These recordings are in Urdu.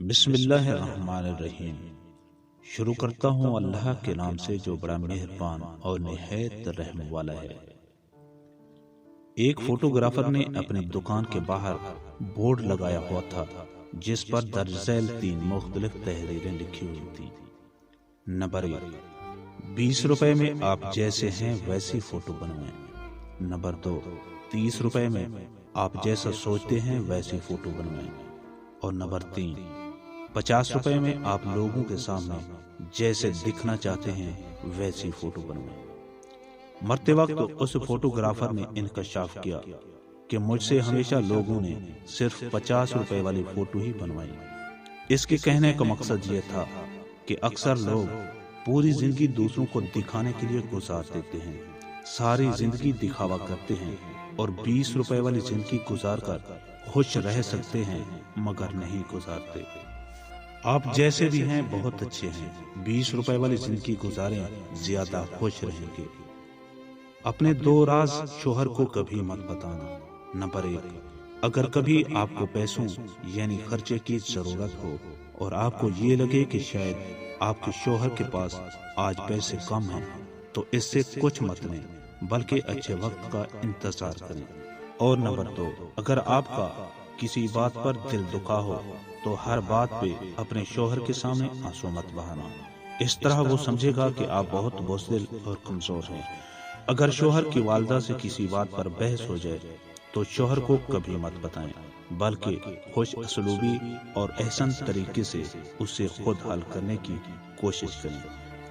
بسم اللہ الرحمن الرحیم۔ شروع کرتا ہوں اللہ کے نام سے جو بڑا مہربان اور نہایت رحم والا ہے۔ ایک فوٹوگرافر نے اپنی دکان کے باہر بورڈ لگایا ہوا تھا جس پر درج ذیل 3 مختلف تحریریں لکھی ہوئی تھی۔ نمبر 1، 20 روپے میں آپ جیسے ہیں ویسی فوٹو بنوائیں۔ نمبر 2، 30 روپے میں آپ جیسا سوچتے ہیں ویسی فوٹو بنوائیں۔ اور نمبر 3، 50 روپے میں آپ لوگوں کے سامنے جیسے دکھنا چاہتے ہیں ویسی فوٹو بنوائیں۔ مرتے وقت اس فوٹوگرافر نے انکشاف کیا کہ مجھ سے ہمیشہ لوگوں نے صرف 50 روپے والی فوٹو ہی بنوائی۔ اس کے کہنے کا مقصد یہ تھا کہ اکثر لوگ پوری زندگی دوسروں کو دکھانے کے لیے گزار دیتے ہیں، ساری زندگی دکھاوا کرتے ہیں اور 20 روپے والی زندگی گزار کر خوش رہ سکتے ہیں مگر نہیں گزارتے۔ آپ جیسے بھی ہیں بہت اچھے ہیں، 20 روپے والی زندگی گزاریں، زیادہ خوش رہیں گے۔ اپنے 2 راز شوہر کو کبھی مت بتانا۔ نمبر 1، اگر کبھی آپ کو پیسوں یعنی خرچے کی ضرورت ہو اور آپ کو یہ لگے کہ شاید آپ کے شوہر کے پاس آج پیسے کم ہیں تو اس سے کچھ مت لیں بلکہ اچھے وقت کا انتظار کریں۔ اور نمبر 2، اگر آپ کا کسی بات پر دل دکھا ہو تو ہر بات پہ اپنے شوہر کے سامنے آنسو مت بہانا، اس طرح وہ سمجھے گا کہ آپ بہت بزدل اور کمزور ہیں۔ اگر شوہر کی والدہ سے کسی بات پر بحث ہو جائے تو شوہر کو کبھی مت بتائیں بلکہ خوش اسلوبی اور احسن طریقے سے اسے خود حل کرنے کی کوشش کریں۔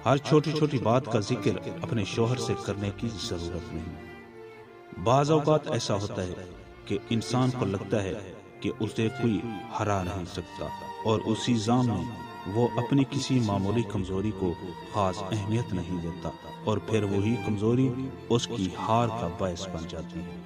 ہر چھوٹی چھوٹی بات کا ذکر اپنے شوہر سے کرنے کی ضرورت نہیں۔ بعض اوقات ایسا ہوتا ہے کہ انسان کو لگتا ہے کہ اسے کوئی ہرا نہیں سکتا اور اسی ذام میں وہ اپنی کسی معمولی کمزوری کو خاص اہمیت نہیں دیتا اور پھر وہی کمزوری اس کی ہار کا باعث بن جاتی ہے۔